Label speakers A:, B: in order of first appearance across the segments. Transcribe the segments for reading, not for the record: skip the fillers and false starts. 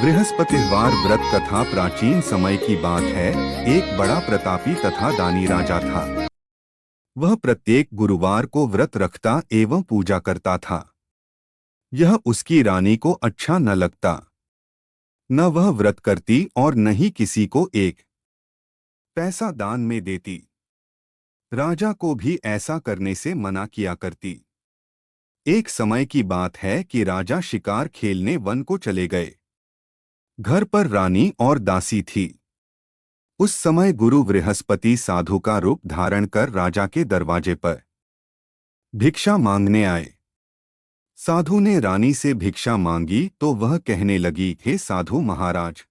A: बृहस्पतिवार व्रत कथा प्राचीन समय की बात है। एक बड़ा प्रतापी तथा दानी राजा था। वह प्रत्येक गुरुवार को व्रत रखता एवं पूजा करता था। यह उसकी रानी को अच्छा न लगता। न वह व्रत करती और न ही किसी को एक पैसा दान में देती। राजा को भी ऐसा करने से मना किया करती। एक समय की बात है कि राजा शिकार खेलने वन को चले गए। घर पर रानी और दासी थी। उस समय गुरु बृहस्पति साधु का रूप धारण कर राजा के दरवाजे पर भिक्षा मांगने आए। साधु ने रानी से भिक्षा मांगी तो वह कहने लगी, हे साधु महाराज,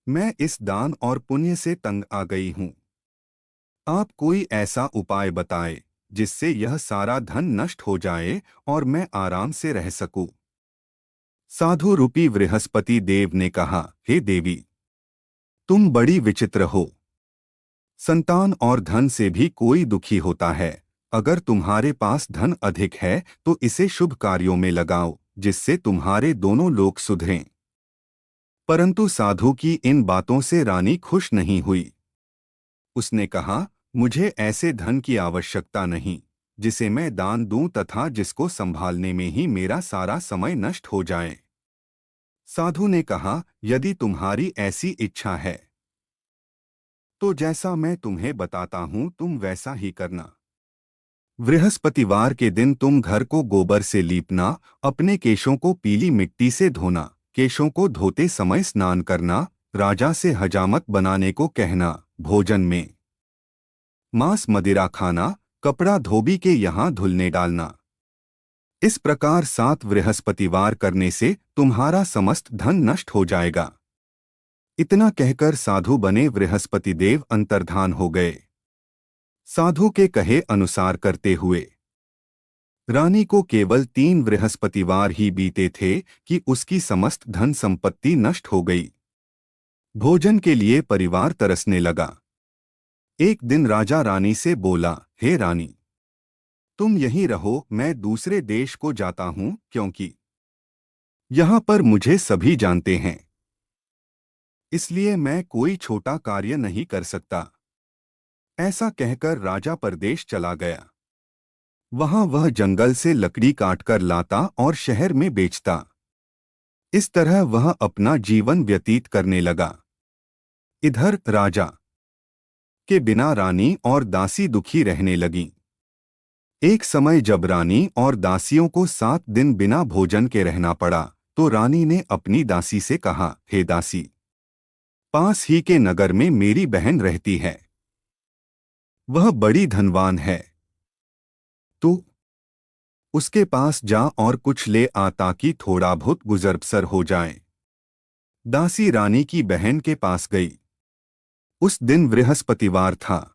A: मैं इस दान और पुण्य से तंग आ गई हूँ। आप कोई ऐसा उपाय बताए जिससे यह सारा धन नष्ट हो जाए और मैं आराम से रह सकूं। साधु रूपी बृहस्पति देव ने कहा, हे देवी, तुम बड़ी विचित्र हो। संतान और धन से भी कोई दुखी होता है। अगर तुम्हारे पास धन अधिक है तो इसे शुभ कार्यों में लगाओ जिससे तुम्हारे दोनों लोग सुधरें। परंतु साधु की इन बातों से रानी खुश नहीं हुई। उसने कहा, मुझे ऐसे धन की आवश्यकता नहीं जिसे मैं दान दूं तथा जिसको संभालने में ही मेरा सारा समय नष्ट हो जाए। साधु ने कहा, यदि तुम्हारी ऐसी इच्छा है तो जैसा मैं तुम्हें बताता हूं तुम वैसा ही करना। बृहस्पतिवार के दिन तुम घर को गोबर से लीपना, अपने केशों को पीली मिट्टी से धोना, केशों को धोते समय स्नान करना, राजा से हजामत बनाने को कहना, भोजन में मांस मदिरा खाना, कपड़ा धोबी के यहाँ धुलने डालना। इस प्रकार 7 बृहस्पतिवार करने से तुम्हारा समस्त धन नष्ट हो जाएगा। इतना कहकर साधु बने बृहस्पति देव अंतर्धान हो गए। साधु के कहे अनुसार करते हुए रानी को केवल 3 बृहस्पतिवार ही बीते थे कि उसकी समस्त धन संपत्ति नष्ट हो गई। भोजन के लिए परिवार तरसने लगा। एक दिन राजा रानी से बोला, हे रानी, तुम यहीं रहो, मैं दूसरे देश को जाता हूं क्योंकि यहां पर मुझे सभी जानते हैं, इसलिए मैं कोई छोटा कार्य नहीं कर सकता। ऐसा कहकर राजा परदेश चला गया। वहां वह जंगल से लकड़ी काटकर लाता और शहर में बेचता। इस तरह वह अपना जीवन व्यतीत करने लगा। इधर राजा के बिना रानी और दासी दुखी रहने लगीं। एक समय जब रानी और दासियों को 7 दिन बिना भोजन के रहना पड़ा तो रानी ने अपनी दासी से कहा, हे दासी, पास ही के नगर में मेरी बहन रहती है। वह बड़ी धनवान है। तू उसके पास जा और कुछ ले आ ताकि थोड़ा बहुत गुजर बसर हो जाए। दासी रानी की बहन के पास गई। उस दिन बृहस्पतिवार था।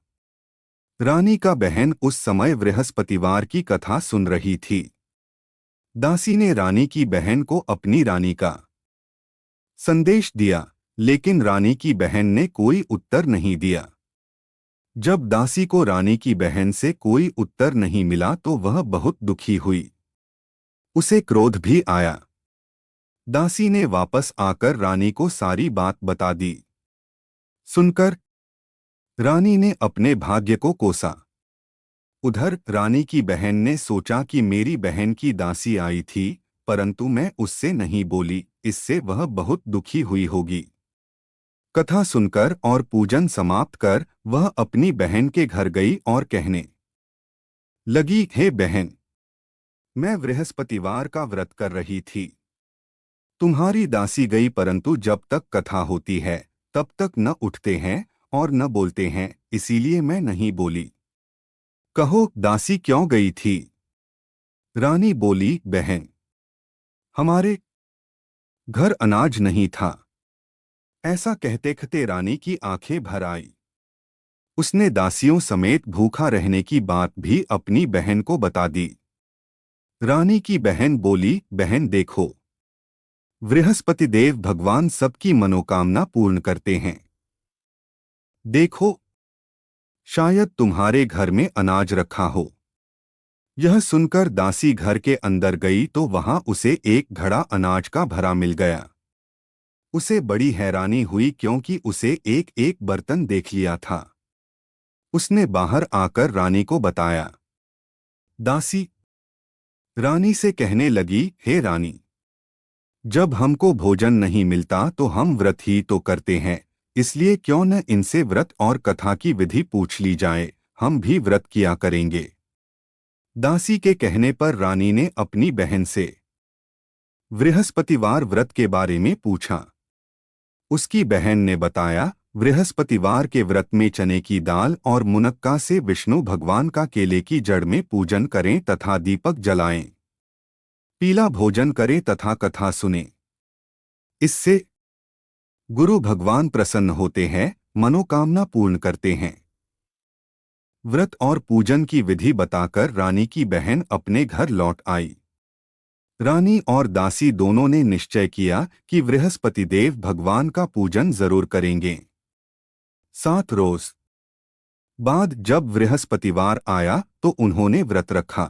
A: रानी का बहन उस समय बृहस्पतिवार की कथा सुन रही थी। दासी ने रानी की बहन को अपनी रानी का संदेश दिया, लेकिन रानी की बहन ने कोई उत्तर नहीं दिया। जब दासी को रानी की बहन से कोई उत्तर नहीं मिला तो वह बहुत दुखी हुई। उसे क्रोध भी आया। दासी ने वापस आकर रानी को सारी बात बता दी। सुनकर रानी ने अपने भाग्य को कोसा। उधर रानी की बहन ने सोचा कि मेरी बहन की दासी आई थी, परंतु मैं उससे नहीं बोली, इससे वह बहुत दुखी हुई होगी। कथा सुनकर और पूजन समाप्त कर वह अपनी बहन के घर गई और कहने लगी, हे बहन, मैं बृहस्पतिवार का व्रत कर रही थी। तुम्हारी दासी गई, परंतु जब तक कथा होती है तब तक न उठते हैं और न बोलते हैं, इसीलिए मैं नहीं बोली। कहो, दासी क्यों गई थी? रानी बोली, बहन, हमारे घर अनाज नहीं था। ऐसा कहते कहते रानी की आंखें भर आई। उसने दासियों समेत भूखा रहने की बात भी अपनी बहन को बता दी। रानी की बहन बोली, बहन देखो, बृहस्पति देव भगवान सबकी मनोकामना पूर्ण करते हैं। देखो, शायद तुम्हारे घर में अनाज रखा हो। यह सुनकर दासी घर के अंदर गई तो वहां उसे एक घड़ा अनाज का भरा मिल गया। उसे बड़ी हैरानी हुई क्योंकि उसे एक एक बर्तन देख लिया था। उसने बाहर आकर रानी को बताया। दासी रानी से कहने लगी, हे रानी, जब हमको भोजन नहीं मिलता तो हम व्रत ही तो करते हैं, इसलिए क्यों न इनसे व्रत और कथा की विधि पूछ ली जाए, हम भी व्रत किया करेंगे। दासी के कहने पर रानी ने अपनी बहन से बृहस्पतिवार व्रत के बारे में पूछा। उसकी बहन ने बताया, बृहस्पतिवार के व्रत में चने की दाल और मुनक्का से विष्णु भगवान का केले की जड़ में पूजन करें तथा दीपक जलाएं, पीला भोजन करें तथा कथा सुनें। इससे गुरु भगवान प्रसन्न होते हैं, मनोकामना पूर्ण करते हैं। व्रत और पूजन की विधि बताकर रानी की बहन अपने घर लौट आई। रानी और दासी दोनों ने निश्चय किया कि बृहस्पति देव भगवान का पूजन जरूर करेंगे। 7 रोज बाद जब बृहस्पतिवार आया तो उन्होंने व्रत रखा।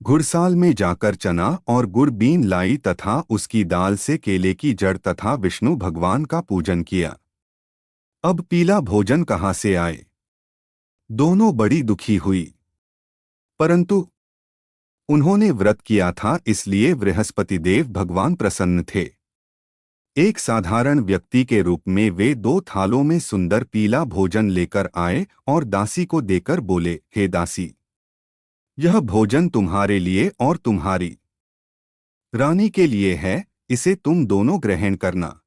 A: घुड़साल में जाकर चना और गुड़ बीन लाई तथा उसकी दाल से केले की जड़ तथा विष्णु भगवान का पूजन किया। अब पीला भोजन कहाँ से आए? दोनों बड़ी दुखी हुई, परंतु उन्होंने व्रत किया था इसलिए बृहस्पति देव भगवान प्रसन्न थे। एक साधारण व्यक्ति के रूप में वे 2 थालों में सुंदर पीला भोजन लेकर आए और दासी को देकर बोले, हे दासी, यह भोजन तुम्हारे लिए और तुम्हारी रानी के लिए है, इसे तुम दोनों ग्रहण करना।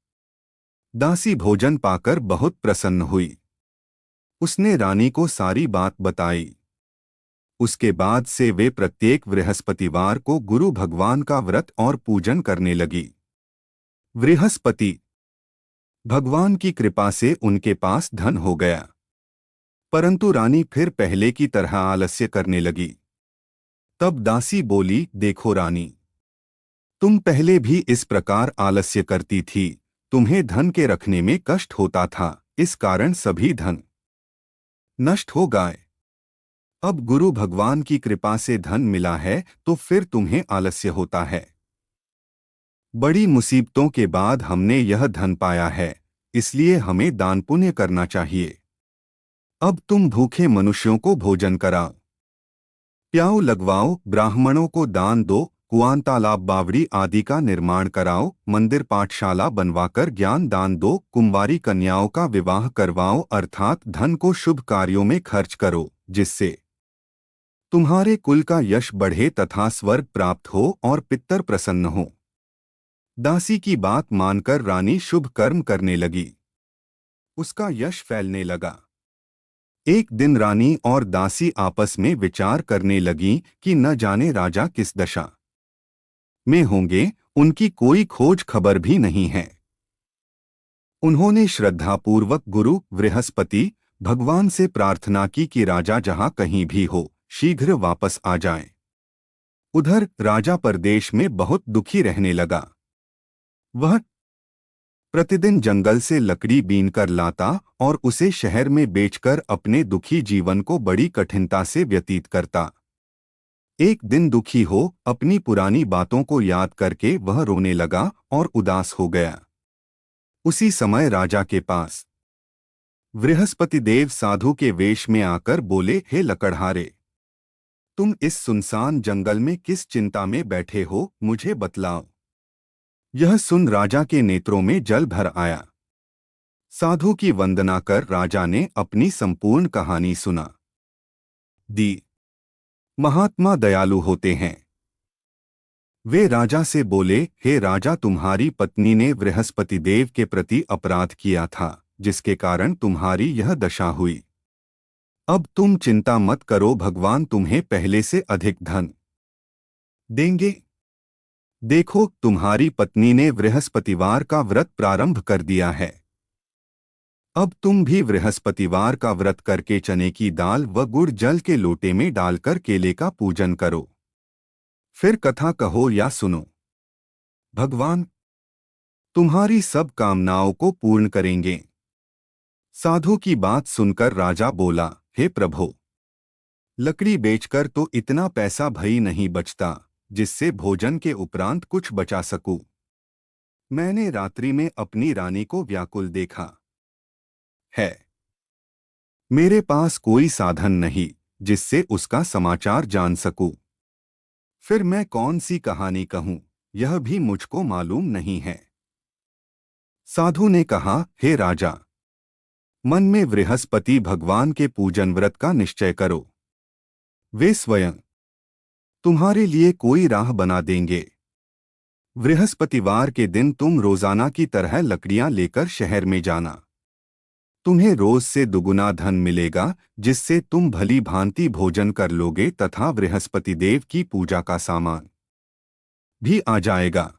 A: दासी भोजन पाकर बहुत प्रसन्न हुई। उसने रानी को सारी बात बताई। उसके बाद से वे प्रत्येक बृहस्पतिवार को गुरु भगवान का व्रत और पूजन करने लगी। बृहस्पति भगवान की कृपा से उनके पास धन हो गया, परंतु रानी फिर पहले की तरह आलस्य करने लगी। तब दासी बोली, देखो रानी, तुम पहले भी इस प्रकार आलस्य करती थी, तुम्हें धन के रखने में कष्ट होता था, इस कारण सभी धन नष्ट हो गए। अब गुरु भगवान की कृपा से धन मिला है तो फिर तुम्हें आलस्य होता है। बड़ी मुसीबतों के बाद हमने यह धन पाया है, इसलिए हमें दान पुण्य करना चाहिए। अब तुम भूखे मनुष्यों को भोजन कराओ, प्याऊ लगवाओ, ब्राह्मणों को दान दो, कुआं तालाब बावड़ी आदि का निर्माण कराओ, मंदिर पाठशाला बनवाकर ज्ञान दान दो, कुंवारी कन्याओं का विवाह करवाओ, अर्थात धन को शुभ कार्यों में खर्च करो, जिससे तुम्हारे कुल का यश बढ़े तथा स्वर्ग प्राप्त हो और पितर प्रसन्न हो। दासी की बात मानकर रानी शुभ कर्म करने लगी। उसका यश फैलने लगा। एक दिन रानी और दासी आपस में विचार करने लगीं कि न जाने राजा किस दशा में होंगे, उनकी कोई खोज खबर भी नहीं है। उन्होंने श्रद्धापूर्वक गुरु बृहस्पति भगवान से प्रार्थना की कि राजा जहां कहीं भी हो, शीघ्र वापस आ जाएं। उधर राजा परदेश में बहुत दुखी रहने लगा। वह प्रतिदिन जंगल से लकड़ी बीनकर लाता और उसे शहर में बेचकर अपने दुखी जीवन को बड़ी कठिनता से व्यतीत करता। एक दिन दुखी हो अपनी पुरानी बातों को याद करके वह रोने लगा और उदास हो गया। उसी समय राजा के पास बृहस्पति देव साधु के वेश में आकर बोले, हे लकड़हारे, तुम इस सुनसान जंगल में किस चिंता में बैठे हो, मुझे बतलाओ। यह सुन राजा के नेत्रों में जल भर आया। साधु की वंदना कर राजा ने अपनी संपूर्ण कहानी सुना दी। महात्मा दयालु होते हैं। वे राजा से बोले, हे राजा, तुम्हारी पत्नी ने बृहस्पति देव के प्रति अपराध किया था, जिसके कारण तुम्हारी यह दशा हुई। अब तुम चिंता मत करो, भगवान तुम्हें पहले से अधिक धन देंगे। देखो, तुम्हारी पत्नी ने बृहस्पतिवार का व्रत प्रारंभ कर दिया है। अब तुम भी बृहस्पतिवार का व्रत करके चने की दाल व गुड़ जल के लोटे में डालकर केले का पूजन करो। फिर कथा कहो या सुनो। भगवान तुम्हारी सब कामनाओं को पूर्ण करेंगे। साधु की बात सुनकर राजा बोला, हे प्रभु, लकड़ी बेचकर तो इतना पैसा भई नहीं बचता जिससे भोजन के उपरांत कुछ बचा सकूं। मैंने रात्रि में अपनी रानी को व्याकुल देखा है। मेरे पास कोई साधन नहीं जिससे उसका समाचार जान सकूं। फिर मैं कौन सी कहानी कहूं, यह भी मुझको मालूम नहीं है। साधु ने कहा, हे राजा, मन में बृहस्पति भगवान के पूजन व्रत का निश्चय करो। वे स्वयं तुम्हारे लिए कोई राह बना देंगे। बृहस्पतिवार के दिन तुम रोजाना की तरह लकड़ियां लेकर शहर में जाना। तुम्हें रोज से दुगुना धन मिलेगा, जिससे तुम भली भांति भोजन कर लोगे तथा बृहस्पति देव की पूजा का सामान भी आ जाएगा।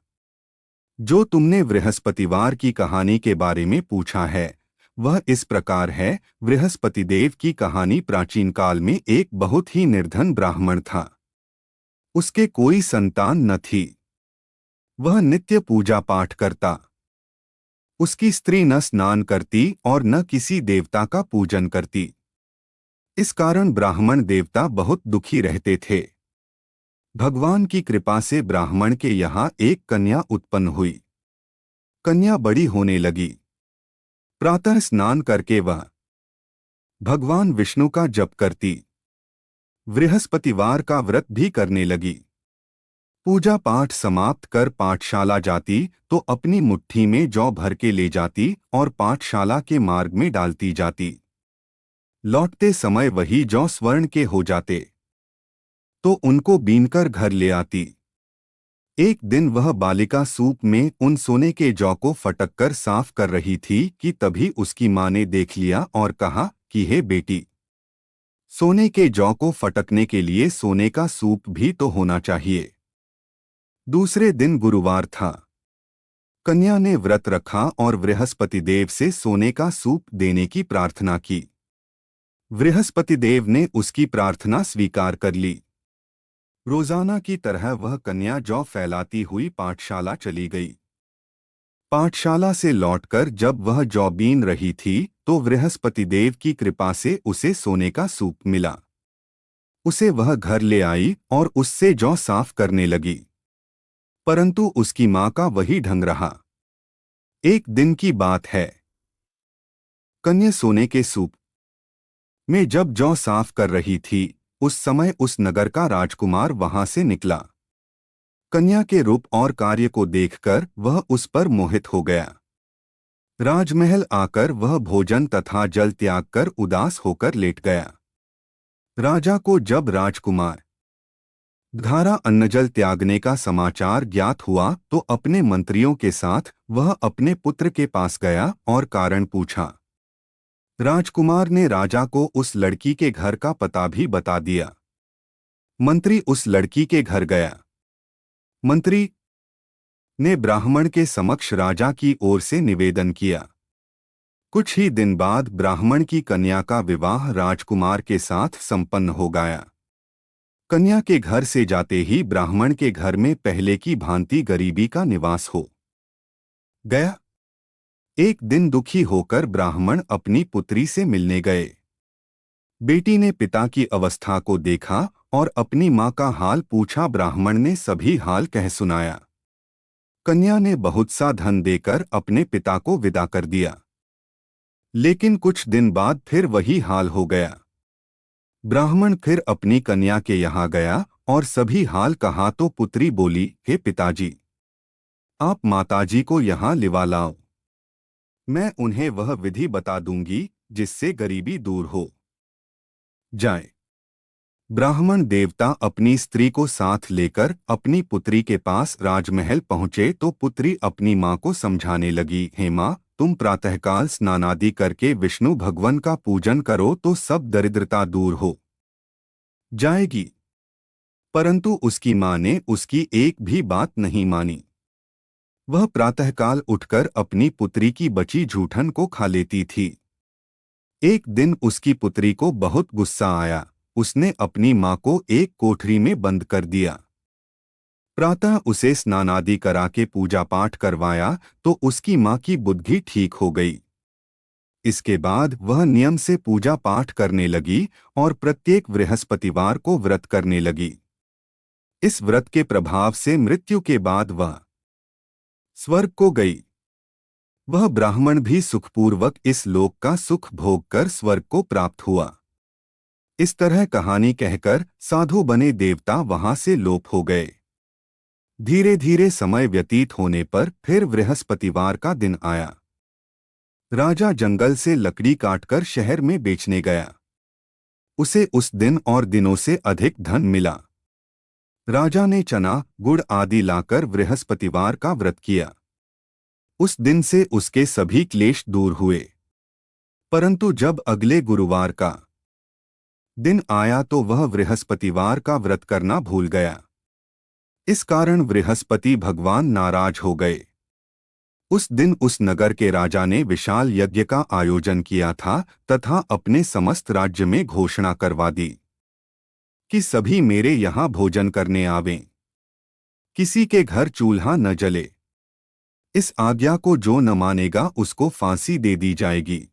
A: जो तुमने बृहस्पतिवार की कहानी के बारे में पूछा है, वह इस प्रकार है। बृहस्पति देव की कहानी प्राचीन काल में एक बहुत ही निर्धन ब्राह्मण था। उसके कोई संतान न थी। वह नित्य पूजा पाठ करता। उसकी स्त्री न स्नान करती और न किसी देवता का पूजन करती। इस कारण ब्राह्मण देवता बहुत दुखी रहते थे। भगवान की कृपा से ब्राह्मण के यहाँ एक कन्या उत्पन्न हुई। कन्या बड़ी होने लगी। प्रातः स्नान करके वह भगवान विष्णु का जप करती। बृहस्पतिवार का व्रत भी करने लगी। पूजा पाठ समाप्त कर पाठशाला जाती तो अपनी मुट्ठी में जौ भर के ले जाती और पाठशाला के मार्ग में डालती जाती। लौटते समय वही जौ स्वर्ण के हो जाते तो उनको बीनकर घर ले आती। एक दिन वह बालिका सूप में उन सोने के जौ को फटककर साफ कर रही थी कि तभी उसकी माँ ने देख लिया और कहा कि हे बेटी, सोने के जौ को फटकने के लिए सोने का सूप भी तो होना चाहिए। दूसरे दिन गुरुवार था। कन्या ने व्रत रखा और बृहस्पति देव से सोने का सूप देने की प्रार्थना की। बृहस्पति देव ने उसकी प्रार्थना स्वीकार कर ली। रोजाना की तरह वह कन्या जौ फैलाती हुई पाठशाला चली गई। पाठशाला से लौटकर जब वह जौ बीन रही थी तो बृहस्पति देव की कृपा से उसे सोने का सूप मिला। उसे वह घर ले आई और उससे जौ साफ करने लगी, परंतु उसकी मां का वही ढंग रहा। एक दिन की बात है। कन्या सोने के सूप में जब जौ साफ कर रही थी, उस समय उस नगर का राजकुमार वहां से निकला। कन्या के रूप और कार्य को देखकर वह उस पर मोहित हो गया। राजमहल आकर वह भोजन तथा जल त्याग कर उदास होकर लेट गया। राजा को जब राजकुमार धारा अन्नजल त्यागने का समाचार ज्ञात हुआ तो अपने मंत्रियों के साथ वह अपने पुत्र के पास गया और कारण पूछा। राजकुमार ने राजा को उस लड़की के घर का पता भी बता दिया। मंत्री उस लड़की के घर गया। मंत्री ने ब्राह्मण के समक्ष राजा की ओर से निवेदन किया। कुछ ही दिन बाद ब्राह्मण की कन्या का विवाह राजकुमार के साथ संपन्न हो गया। कन्या के घर से जाते ही ब्राह्मण के घर में पहले की भांति गरीबी का निवास हो गया। एक दिन दुखी होकर ब्राह्मण अपनी पुत्री से मिलने गए। बेटी ने पिता की अवस्था को देखा और अपनी मां का हाल पूछा। ब्राह्मण ने सभी हाल कह सुनाया। कन्या ने बहुत सा धन देकर अपने पिता को विदा कर दिया। लेकिन कुछ दिन बाद फिर वही हाल हो गया। ब्राह्मण फिर अपनी कन्या के यहाँ गया और सभी हाल कहा तो पुत्री बोली, हे पिताजी, आप माताजी को यहाँ लिवा लाओ। मैं उन्हें वह विधि बता दूंगी जिससे गरीबी दूर हो जाए। ब्राह्मण देवता अपनी स्त्री को साथ लेकर अपनी पुत्री के पास राजमहल पहुंचे तो पुत्री अपनी मां को समझाने लगी, हे मां, तुम प्रातःकाल स्नानादि करके विष्णु भगवान का पूजन करो तो सब दरिद्रता दूर हो जाएगी। परंतु उसकी मां ने उसकी एक भी बात नहीं मानी। वह प्रातःकाल उठकर अपनी पुत्री की बची जूठन को खा लेती थी। एक दिन उसकी पुत्री को बहुत गुस्सा आया। उसने अपनी मां को एक कोठरी में बंद कर दिया। प्रातः उसे स्नानादि करा के पूजा पाठ करवाया तो उसकी मां की बुद्धि ठीक हो गई। इसके बाद वह नियम से पूजा पाठ करने लगी और प्रत्येक बृहस्पतिवार को व्रत करने लगी। इस व्रत के प्रभाव से मृत्यु के बाद वह स्वर्ग को गई। वह ब्राह्मण भी सुखपूर्वक इस लोक का सुख भोग कर स्वर्ग को प्राप्त हुआ। इस तरह कहानी कहकर साधु बने देवता वहां से लोप हो गए। धीरे धीरे समय व्यतीत होने पर फिर बृहस्पतिवार का दिन आया। राजा जंगल से लकड़ी काटकर शहर में बेचने गया। उसे उस दिन और दिनों से अधिक धन मिला। राजा ने चना गुड़ आदि लाकर बृहस्पतिवार का व्रत किया। उस दिन से उसके सभी क्लेश दूर हुए। परंतु जब अगले गुरुवार का दिन आया तो वह बृहस्पतिवार का व्रत करना भूल गया। इस कारण बृहस्पति भगवान नाराज हो गए। उस दिन उस नगर के राजा ने विशाल यज्ञ का आयोजन किया था तथा अपने समस्त राज्य में घोषणा करवा दी कि सभी मेरे यहाँ भोजन करने आवें। किसी के घर चूल्हा न जले। इस आज्ञा को जो न मानेगा उसको फांसी दे दी जाएगी।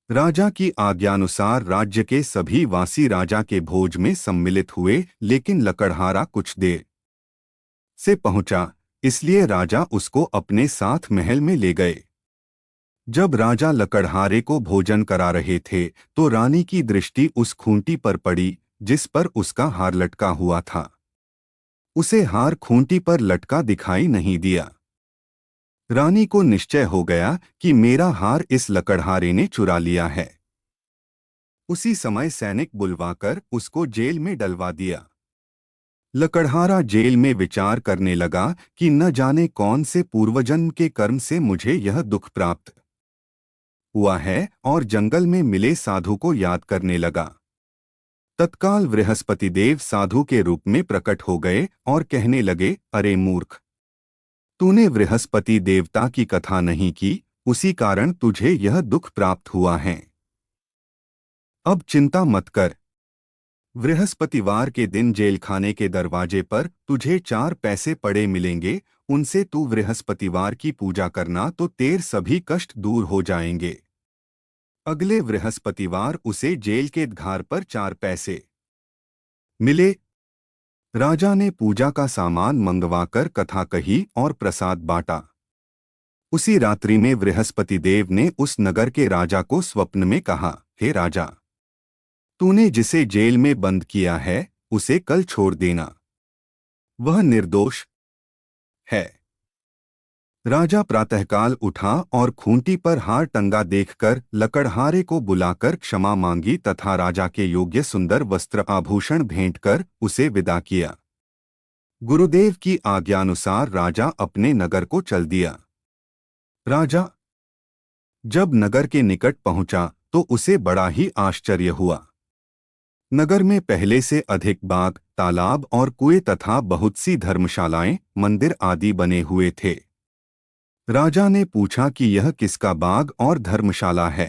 A: राजा की आज्ञानुसार राज्य के सभी वासी राजा के भोज में सम्मिलित हुए, लेकिन लकड़हारा कुछ देर से पहुंचा, इसलिए राजा उसको अपने साथ महल में ले गए। जब राजा लकड़हारे को भोजन करा रहे थे तो रानी की दृष्टि उस खूंटी पर पड़ी जिस पर उसका हार लटका हुआ था। उसे हार खूंटी पर लटका दिखाई नहीं दिया। रानी को निश्चय हो गया कि मेरा हार इस लकड़हारे ने चुरा लिया है। उसी समय सैनिक बुलवाकर उसको जेल में डलवा दिया। लकड़हारा जेल में विचार करने लगा कि न जाने कौन से पूर्वजन्म के कर्म से मुझे यह दुख प्राप्त हुआ है, और जंगल में मिले साधु को याद करने लगा। तत्काल बृहस्पति देव साधु के रूप में प्रकट हो गए और कहने लगे, अरे मूर्ख, तूने बृहस्पति देवता की कथा नहीं की, उसी कारण तुझे यह दुख प्राप्त हुआ है। अब चिंता मत कर। बृहस्पतिवार के दिन जेलखाने के दरवाजे पर तुझे 4 पैसे पड़े मिलेंगे, उनसे तू बृहस्पतिवार की पूजा करना तो तेरे सभी कष्ट दूर हो जाएंगे। अगले बृहस्पतिवार उसे जेल के द्वार पर 4 पैसे मिले। राजा ने पूजा का सामान मंगवाकर कथा कही और प्रसाद बांटा। उसी रात्रि में बृहस्पति देव ने उस नगर के राजा को स्वप्न में कहा, हे राजा, तूने जिसे जेल में बंद किया है उसे कल छोड़ देना, वह निर्दोष है। राजा प्रातःकाल उठा और खूंटी पर हार टंगा देखकर लकड़हारे को बुलाकर क्षमा मांगी तथा राजा के योग्य सुंदर वस्त्र आभूषण भेंट कर उसे विदा किया। गुरुदेव की आज्ञानुसार राजा अपने नगर को चल दिया। राजा जब नगर के निकट पहुंचा तो उसे बड़ा ही आश्चर्य हुआ। नगर में पहले से अधिक बाग, तालाब और कुएं तथा बहुत सी धर्मशालाएं, मंदिर आदि बने हुए थे। राजा ने पूछा कि यह किसका बाग और धर्मशाला है।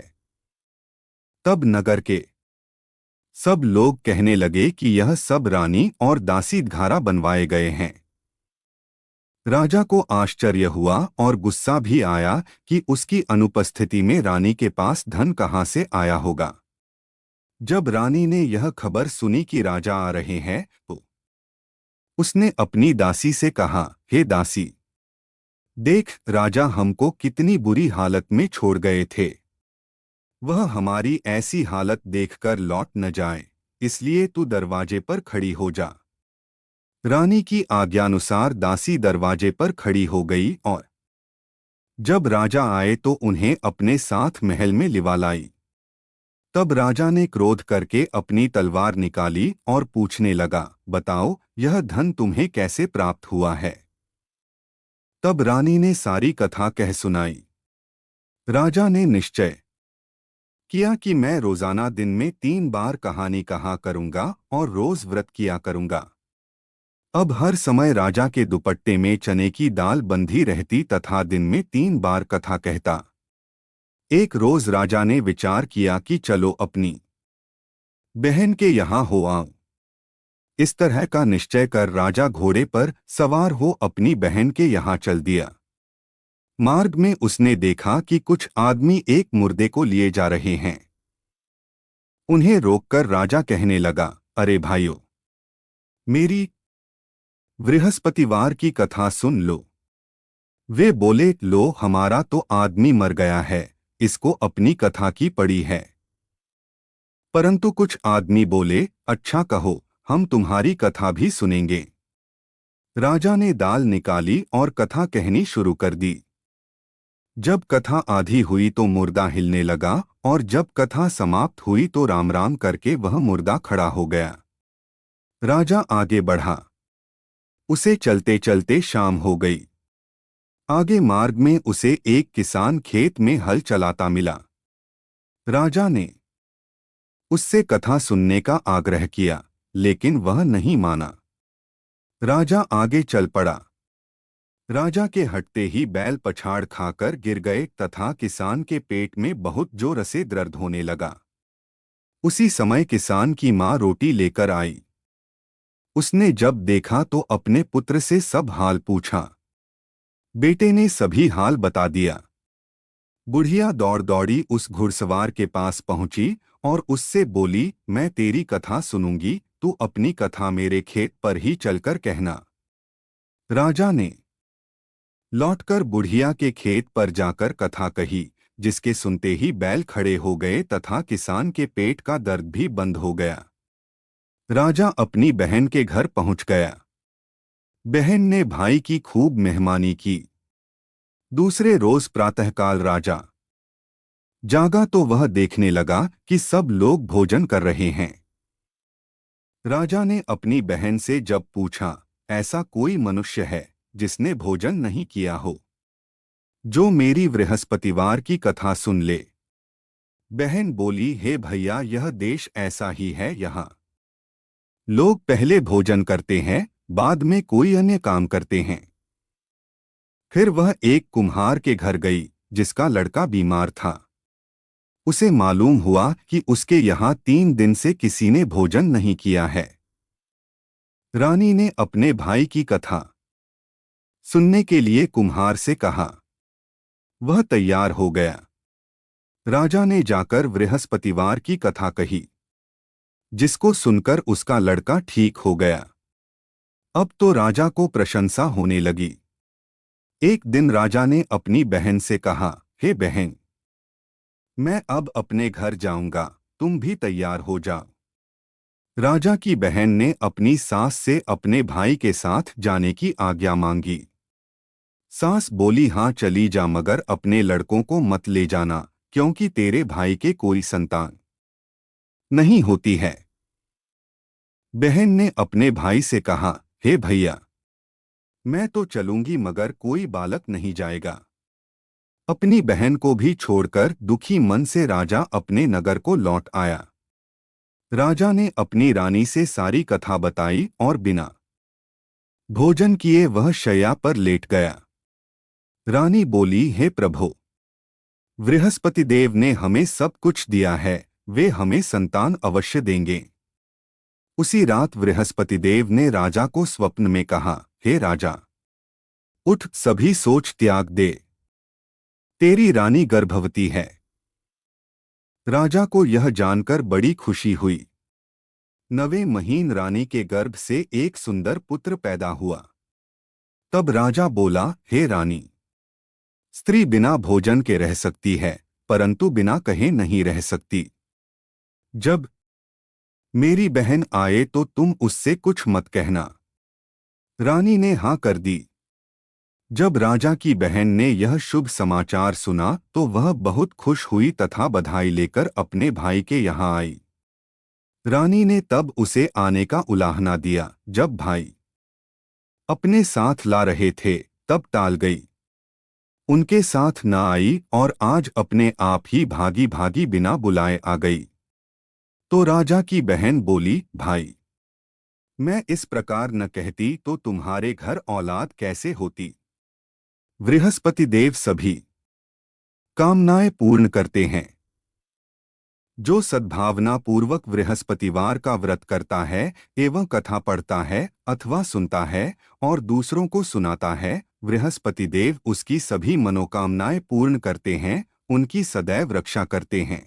A: तब नगर के सब लोग कहने लगे कि यह सब रानी और दासी द्वारा बनवाए गए हैं। राजा को आश्चर्य हुआ और गुस्सा भी आया कि उसकी अनुपस्थिति में रानी के पास धन कहाँ से आया होगा। जब रानी ने यह खबर सुनी कि राजा आ रहे हैं तो उसने अपनी दासी से कहा, हे दासी, देख राजा हमको कितनी बुरी हालत में छोड़ गए थे। वह हमारी ऐसी हालत देखकर लौट न जाए, इसलिए तू दरवाजे पर खड़ी हो जा। रानी की आज्ञानुसार दासी दरवाजे पर खड़ी हो गई और जब राजा आए तो उन्हें अपने साथ महल में लिवा लाई। तब राजा ने क्रोध करके अपनी तलवार निकाली और पूछने लगा, बताओ यह धन तुम्हें कैसे प्राप्त हुआ है। तब रानी ने सारी कथा कह सुनाई। राजा ने निश्चय किया कि मैं रोजाना दिन में 3 बार कहानी कहा करूंगा और रोज व्रत किया करूंगा। अब हर समय राजा के दुपट्टे में चने की दाल बंधी रहती तथा दिन में 3 बार कथा कहता। एक रोज राजा ने विचार किया कि चलो अपनी बहन के यहाँ हो आऊं। इस तरह का निश्चय कर राजा घोड़े पर सवार हो अपनी बहन के यहाँ चल दिया। मार्ग में उसने देखा कि कुछ आदमी एक मुर्दे को लिए जा रहे हैं। उन्हें रोककर राजा कहने लगा, अरे भाइयों, मेरी बृहस्पतिवार की कथा सुन लो। वे बोले, लो हमारा तो आदमी मर गया है, इसको अपनी कथा की पड़ी है। परंतु कुछ आदमी बोले, अच्छा कहो, हम तुम्हारी कथा भी सुनेंगे। राजा ने दाल निकाली और कथा कहनी शुरू कर दी। जब कथा आधी हुई तो मुर्दा हिलने लगा और जब कथा समाप्त हुई तो राम राम करके वह मुर्दा खड़ा हो गया। राजा आगे बढ़ा। उसे चलते चलते शाम हो गई। आगे मार्ग में उसे एक किसान खेत में हल चलाता मिला। राजा ने उससे कथा सुनने का आग्रह किया, लेकिन वह नहीं माना। राजा आगे चल पड़ा। राजा के हटते ही बैल पछाड़ खाकर गिर गए तथा किसान के पेट में बहुत जोर से दर्द होने लगा। उसी समय किसान की माँ रोटी लेकर आई। उसने जब देखा तो अपने पुत्र से सब हाल पूछा। बेटे ने सभी हाल बता दिया। बुढ़िया दौड़ दौड़ी उस घुड़सवार के पास पहुंची और उससे बोली, मैं तेरी कथा सुनूंगी, तू अपनी कथा मेरे खेत पर ही चलकर कहना। राजा ने लौटकर बुढ़िया के खेत पर जाकर कथा कही, जिसके सुनते ही बैल खड़े हो गए तथा किसान के पेट का दर्द भी बंद हो गया। राजा अपनी बहन के घर पहुंच गया। बहन ने भाई की खूब मेहमानी की। दूसरे रोज प्रातःकाल राजा जागा तो वह देखने लगा कि सब लोग भोजन कर रहे हैं। राजा ने अपनी बहन से जब पूछा, ऐसा कोई मनुष्य है जिसने भोजन नहीं किया हो, जो मेरी बृहस्पतिवार की कथा सुन ले। बहन बोली, हे भैया, यह देश ऐसा ही है। यहाँ लोग पहले भोजन करते हैं, बाद में कोई अन्य काम करते हैं। फिर वह एक कुम्हार के घर गई जिसका लड़का बीमार था। उसे मालूम हुआ कि उसके यहाँ 3 दिन से किसी ने भोजन नहीं किया है। रानी ने अपने भाई की कथा सुनने के लिए कुम्हार से कहा। वह तैयार हो गया। राजा ने जाकर बृहस्पतिवार की कथा कही, जिसको सुनकर उसका लड़का ठीक हो गया। अब तो राजा को प्रशंसा होने लगी। एक दिन राजा ने अपनी बहन से कहा, हे बहन, मैं अब अपने घर जाऊंगा, तुम भी तैयार हो जाओ। राजा की बहन ने अपनी सास से अपने भाई के साथ जाने की आज्ञा मांगी। सास बोली, हाँ चली जा, मगर अपने लड़कों को मत ले जाना, क्योंकि तेरे भाई के कोई संतान नहीं होती है। बहन ने अपने भाई से कहा, हे भैया, मैं तो चलूंगी मगर कोई बालक नहीं जाएगा। अपनी बहन को भी छोड़कर दुखी मन से राजा अपने नगर को लौट आया। राजा ने अपनी रानी से सारी कथा बताई और बिना भोजन किए वह शैया पर लेट गया। रानी बोली, हे प्रभु, बृहस्पति देव ने हमें सब कुछ दिया है, वे हमें संतान अवश्य देंगे। उसी रात बृहस्पति देव ने राजा को स्वप्न में कहा, हे राजा, उठ, सभी सोच त्याग दे, तेरी रानी गर्भवती है। राजा को यह जानकर बड़ी खुशी हुई। 9वें महीने रानी के गर्भ से एक सुंदर पुत्र पैदा हुआ। तब राजा बोला, हे रानी, स्त्री बिना भोजन के रह सकती है, परंतु बिना कहे नहीं रह सकती। जब मेरी बहन आए तो तुम उससे कुछ मत कहना। रानी ने हाँ कर दी। जब राजा की बहन ने यह शुभ समाचार सुना तो वह बहुत खुश हुई तथा बधाई लेकर अपने भाई के यहाँ आई। रानी ने तब उसे आने का उलाहना दिया। जब भाई अपने साथ ला रहे थे तब टाल गई, उनके साथ न आई और आज अपने आप ही भागी भागी बिना बुलाए आ गई। तो राजा की बहन बोली, भाई, मैं इस प्रकार न कहती तो तुम्हारे घर औलाद कैसे होती। बृहस्पति देव सभी कामनाएं पूर्ण करते हैं। जो सद्भावना पूर्वक बृहस्पतिवार का व्रत करता है एवं कथा पढ़ता है अथवा सुनता है और दूसरों को सुनाता है, बृहस्पति देव उसकी सभी मनोकामनाएं पूर्ण करते हैं, उनकी सदैव रक्षा करते हैं।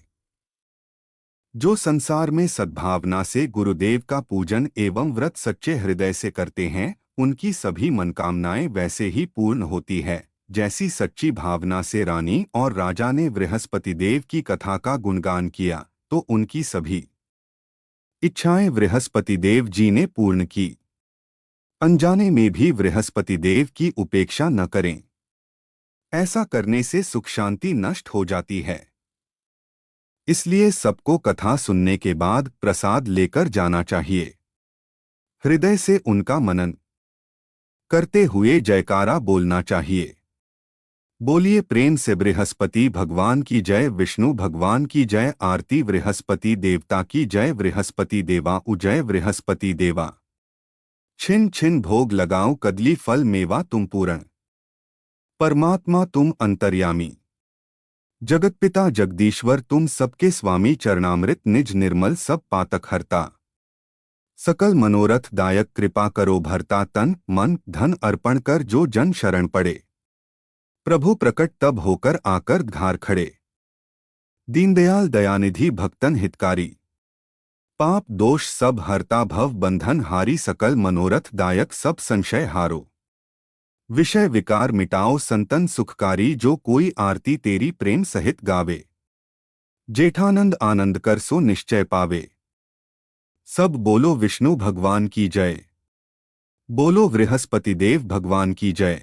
A: जो संसार में सद्भावना से गुरुदेव का पूजन एवं व्रत सच्चे हृदय से करते हैं, उनकी सभी मनोकामनाएं वैसे ही पूर्ण होती है जैसी सच्ची भावना से रानी और राजा ने बृहस्पति देव की कथा का गुणगान किया तो उनकी सभी इच्छाएं बृहस्पति देव जी ने पूर्ण की। अनजाने में भी बृहस्पति देव की उपेक्षा न करें। ऐसा करने से सुख शांति नष्ट हो जाती है। इसलिए सबको कथा सुनने के बाद प्रसाद लेकर जाना चाहिए। हृदय से उनका मनन करते हुए जयकारा बोलना चाहिए। बोलिए प्रेम से बृहस्पति भगवान की जय, विष्णु भगवान की जय, आरती बृहस्पति देवता की जय, बृहस्पति देवा उजय, बृहस्पति देवा। छिन छिन भोग लगाओ कदली फल मेवा तुम पूर्ण, परमात्मा तुम अंतर्यामी, जगतपिता जगदीश्वर तुम सबके स्वामी, चरणामृत निज निर्मल सब पातक हरता, सकल मनोरथ दायक, कृपा करो भरता, तन मन धन अर्पण कर जो जन शरण पड़े, प्रभु प्रकट तब होकर आकर घार खड़े, दीनदयाल दयानिधि भक्तन हितकारी, पाप दोष सब हरता, भव बंधन हारी, सकल मनोरथ दायक सब संशय हारो, विषय विकार मिटाओ संतन सुखकारी, जो कोई आरती तेरी प्रेम सहित गावे, जेठानंद आनंद कर सो निश्चय पावे। सब बोलो विष्णु भगवान की जय, बोलो बृहस्पति देव भगवान की जय।